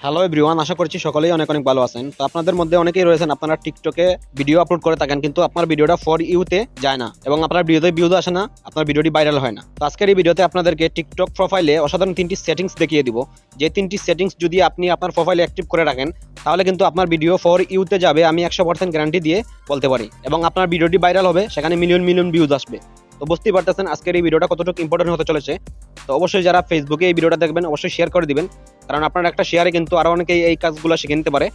Hello everyone, আশা করছি সকলেই অনেক অনেক ভালো আছেন। তো আপনাদের মধ্যে অনেকেই রয়েছেন আপনারা টিকটকে ভিডিও আপলোড করে থাকেন, কিন্তু আপনার ভিডিওটা ফর ইউতে যায় না এবং আপনার ভিডিওতে ভিউজ আসে না, আপনার ভিডিওটি ভাইরাল হয় না। তো আজকের এই ভিডিওতে আপনাদেরকে টিকটক প্রোফাইলে অসাধারণ 3টি সেটিংস দেখিয়ে দিব। যে 3টি সেটিংস যদি আপনি আপনার প্রোফাইলে অ্যাক্টিভ করে রাখেন তাহলে কিন্তু আপনার ভিডিও ফর ইউতে যাবে, আমি 100% গ্যারান্টি দিয়ে বলতে পারি, এবং আপনার ভিডিওটি ভাইরাল হবে, সেখানে মিলিয়ন মিলিয়ন ভিউজ আসবে। তো বুঝতেই পারতেছেন আজকের এই ভিডিওটা কতটুকু ইম্পর্টেন্ট হতে চলেছে। তো অবশ্যই যারা ফেসবুকে এই ভিডিওটা দেখবেন অবশ্যই শেয়ার করে দিবেন, কারণ আপনার একটা শেয়ারে কিন্তু আরো অনেকেই এই কাজগুলো শিখে নিতে পারে।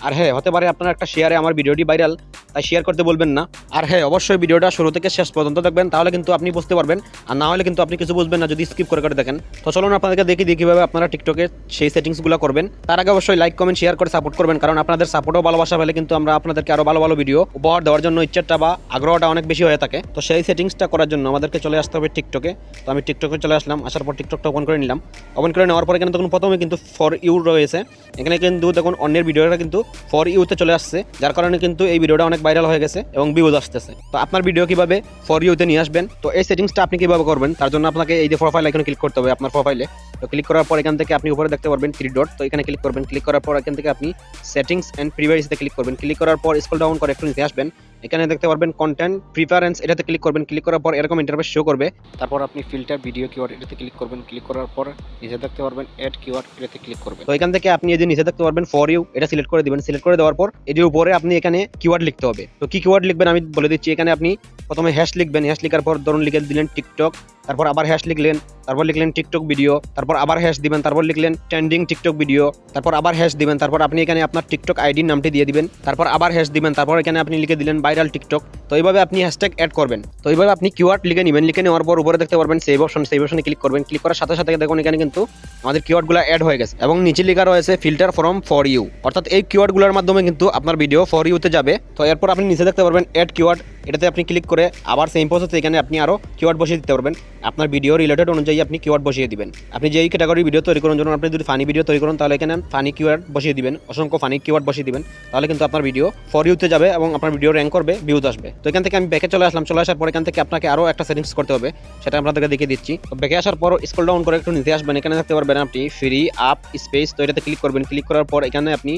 আর হ্যাঁ, হতে পারে আপনার একটা শেয়ারে আমার ভিডিওটি ভাইরাল, তাই শেয়ার করতে বলবেন না। আর হ্যাঁ, অবশ্যই ভিডিওটা শুরু থেকে শেষ পর্যন্ত দেখবেন, তাহলে কিন্তু আপনি বুঝতে পারবেন, আর না হলে কিন্তু আপনি কিছু বুঝবেন না যদি স্কিপ করে করে দেখেন। তো চলুন আপনাদেরকে দেখি কিভাবে আপনারা টিকটকে সেই সেটিংসগুলো করবেন। তার আগে অবশ্যই লাইক কমেন্ট শেয়ার করে সাপোর্ট করবেন, কারণ আপনাদের সাপোর্টও ভালোবাসা পেলে কিন্তু আমরা আপনাদেরকে আরো ভালো ভালো ভিডিও উপহার দেওয়ার জন্য ইচ্ছাটা বা আগ্রহটা অনেক বেশি হয়ে থাকে। তো সেই সেটিংসটা করার জন্য আমাদেরকে চলে আসতে হবে টিকটকে। তো আমি টিকটকে চলে আসলাম, আসার পর টিকটকটা ওপেন করে নিলাম। ওপেন করে নেওয়ার পর এখানে তখন প্রথমে কিন্তু ফর ইউ রয়েছে, এখানে কিন্তু দেখুন অন্যের ভিডিওটা কিন্তু ফর ইউতে চলে আসছে, যার কারণে কিন্তু এই ভিডিওটা অনেক ভাইরাল হয়ে গেছে এবং ভিউজ আসতেছে। তো আপনার ভিডিও কিভাবে ফর ইউতে নিয়ে আসবেন, তো এই সেটিংসটা আপনি কিভাবে করবেন, তার জন্য আপনাকে এই যে প্রোফাইল এখানে ক্লিক করতে হবে আপনার প্রোফাইলে। তো ক্লিক করার পর এখান থেকে আপনি উপরে দেখতে পারবেন 3 ডট, তো এখানে ক্লিক করবেন। ক্লিক করার পর এখান থেকে আপনি সেটিংস এন্ড প্রিভাইসিতে ক্লিক করবেন। ক্লিক করার পর স্ক্রল ডাউন করে একটু নিচে আসবেন, এখানে দেখতে পারবেন কন্টেন্ট প্রিফারেন্স, এটাতে ক্লিক করবেন। ক্লিক করার পর এরকম ইন্টারফেস শো করবে। তারপর আপনি ফিল্টার ভিডিও কিওয়ার্ড, এটাতে ক্লিক করবেন। ক্লিক করার পর নিচে দেখতে পারবেন অ্যাড কিওয়ার্ড, এটাতে ক্লিক করবেন। তো এখান থেকে আপনি এই যে নিচে দেখতে পারবেন ফর ইউ, এটা সিলেক্ট করে দিবেন। সিলেক্ট করে দেওয়ার পর এই যে উপরে আপনি এখানে কিওয়ার্ড লিখতে হবে। তো কি কিওয়ার্ড লিখবেন আমি বলে দিচ্ছি। এখানে আপনি প্রথমে হ্যাশ লিখবেন, হ্যাশ লেখার পর ধরুন লিখে দিলেন টিকটক, তারপর আবার হ্যাশ লিখলেন, তারপর লিখলেন টিকটক ভিডিও, তারপর আবার হ্যাশ দিবেন, তারপর লিখলেন ট্রেন্ডিং টিকটক ভিডিও, তারপর আবার হ্যাশ দিবেন, তারপর আপনি এখানে আপনার টিকটক আইডির নামটি দিয়ে দিবেন, তারপর আবার হ্যাশ দিবেন, তারপর এখানে আপনি লিখে দিলেন ভাইরাল টিকটক। তো এইভাবে আপনি হ্যাশট্যাগ অ্যাড করবেন। তো এইভাবে আপনি কিওয়ার্ড লিখে নেবেন। লিখে নেওয়ার পর উপরে দেখতে পারবেন সেভ অপশন, সেভ অপশনে ক্লিক করবেন। ক্লিক করার সাথে সাথে দেখুন এখানে কিন্তু আমাদের কিওয়ার্ডগুলো অ্যাড হয়ে গেছে এবং নিচে লেখা রয়েছে ফিল্টার ফ্রম ফর ইউ, অর্থাৎ এই কিওয়ার্ডগুলোর মাধ্যমে কিন্তু আপনার ভিডিও ফর ইউতে যাবে। তো এরপর আপনি নিচে দেখতে পারবেন অ্যাড কিওয়ার্ড, এটাতে আপনি ক্লিক করে আবার সেম প্রসেসে এখানে আপনি আরো কিওয়ার্ড বসিয়ে দিতে পারবেন। আপনার ভিডিও রিলেটেড অনুযায়ী আপনি কিওয়ার্ড বসিয়ে দিবেন। আপনি যেই ক্যাটাগরি ভিডিও তৈরি করুন, যেমন আপনি যদি ফানি ভিডিও তৈরি করুন তাহলে এখানে ফানি কিওয়ার্ড বসিয়ে দিবেন, অসংখ্য ফানি কিওয়ার্ড বসিয়ে দিবেন, তাহলে কিন্তু আপনার ভিডিও ফর ইউতে যাবে এবং আপনার ভিডিও র্যাঙ্ক করবে, ভিউজ আসবে। তো এখান থেকে আমি ব্যাকে চলে আসলাম। চলে আসার পর এখান থেকে আপনাকে আরো একটা সেটিংস করতে হবে, সেটা আপনাদেরকে দেখিয়ে দিচ্ছি। তো ব্যাকে আসার পর স্ক্রল ডাউন করে একটু নিচে আসবেন, এখানে দেখতে পারবেন আপনি ফ্রি আপ স্পেস, তো এটাতে ক্লিক করবেন। ক্লিক করার পর এখানে আপনি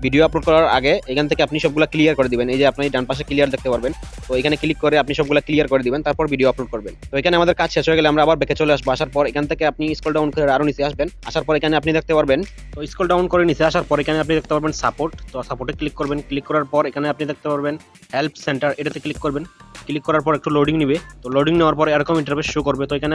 ভিডিও আপলোড করার আগে এখান থেকে আপনি সবগুলো ক্লিয়ার করে দিবেন। এই যে আপনি ডান পাশে ক্লিয়ার দেখতে পারবেন, তো এখানে ক্লিক করে আপনি সবগুলো ক্লিয়ার করে দিবেন, তারপর ভিডিও আপলোড করবেন। তো এখানে আমাদের কাজ শেষ হয়ে গেলে আমরা আবার ব্যাকে চলে আসবো। আসার পর এখান থেকে আপনি স্ক্রল ডাউন করে আরো নিচে আসবেন। আসার পর এখানে আপনি দেখতে পারবেন, তো স্ক্রল ডাউন করে নিচে আসার পর এখানে আপনি দেখতে পারবেন সাপোর্ট, তো সাপোর্টে ক্লিক করবেন। ক্লিক করার পর এখানে আপনি দেখতে পারবেন হেল্প সেন্টার, এটাতে ক্লিক করবেন। ক্লিক করার পর একটু লোডিং নিবে, তো লোডিং নেওয়ার পর এরকম ইন্টারফেস শো করবে। তো এখানে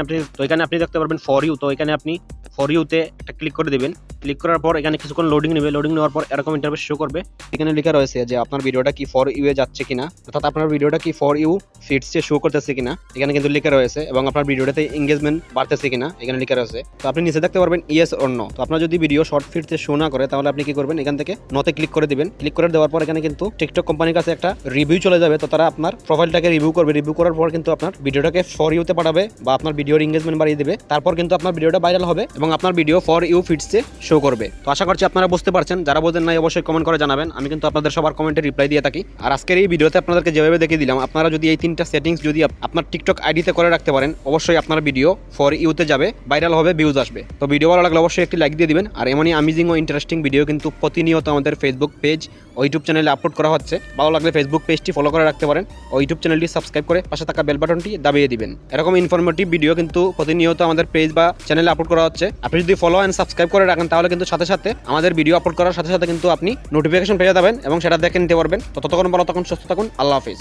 আপনি দেখতে পারবেন ফর ইউ, তো এখানে আপনি ফর ইউতে একটা ক্লিক করে দিবেন। ক্লিক করার পর এখানে কিছুক্ষণ লোডিং নেবে, লোডিং নেওয়ার পর এরকম ইন্টারফেস শো করবে। এখানে লেখা রয়েছে যে আপনার ভিডিওটা কি ফর ইউ এ যাচ্ছে কিনা, অর্থাৎ আপনার ভিডিওটা কি ফর ইউ ফিডসে শো করতেছে কিনা, এখানে কিন্তু লেখা রয়েছে, এবং আপনার ভিডিওটাতে এঙ্গেজমেন্ট বাড়তেছে কিনা এখানে লেখা রয়েছে। তো আপনি নিচে দেখতে পারবেন ইয়েস অর নো। তো আপনার যদি ভিডিও শর্ট ফিডসে শো না করে তাহলে আপনি কি করবেন, এখান থেকে নোতে ক্লিক করে দিবেন। ক্লিক করে দেওয়ার পর এখানে কিন্তু টিকটক কোম্পানির কাছে একটা রিভিউ চলে যাবে, তো তারা আপনার প্রোফাইলটাকে রিভিউ করবে। রিভিউ করার পর কিন্তু আপনার ভিডিওটাকে ফর ইউতে পাঠাবে বা আপনার ভিডিওর এঙ্গেজমেন্ট বাড়িয়ে দেবে, তারপর কিন্তু আপনার ভিডিওটা ভাইরাল হবে এবং আপনার ভিডিও ফর ইউ ফিডসে শো করবে। তো আশা করছি আপনারা বুঝতে পারছেন, যারা বোঝেন নাই অবশ্যই কমেন্ট করে জানাবেন, আমি কিন্তু আপনাদের সবার কমেন্টে রিপ্লাই দিয়ে থাকি। আর আজকের এই ভিডিওতে আপনাদেরকে যেভাবে দেখিয়ে দিলাম, আপনারা যদি এই 3টা সেটিংস যদি আপনার টিকটক আইডিতে করে রাখতে পারেন, অবশ্যই আপনার ভিডিও ফর ইউতে যাবে, ভাইরাল হবে, ভিউজ আসবে। তো ভিডিও ভালো লাগলে অবশ্যই একটি লাইক দিয়ে দিবেন। আর এমনই অ্যামেজিং ও ইন্টারেস্টিং ভিডিও কিন্তু প্রতিনিয়ত আমাদের ফেসবুক পেজ ও ইউটিউব চ্যানেলে আপলোড করা হচ্ছে। ভালো লাগলে ফেসবুক পেজটি ফলো করে রাখতে পারেন ও ইউটিউব চ্যানেলটি সাবস্ক্রাইব করে পাশে থাকা বেল বাটনটি দাবিয়ে দিবেন। এরকম ইনফরমেটিভ ভিডিও কিন্তু প্রতিনিয়ত আমাদের পেজ বা চ্যানেলে আপলোড করা হচ্ছে। আপনি যদি ফলো এন্ড সাবস্ক্রাইব করে রাখেন তাহলে কিন্তু সাথে সাথে আমাদের ভিডিও আপলোড করার সাথে সাথে কিন্তু আপনি নোটিফিকেশন পেয়ে যাবেন এবং সেটা দেখে নিতে পারবেন। তো ততক্ষণ ভালো থাকুন, সুস্থ থাকুন, আল্লাহ হাফেজ।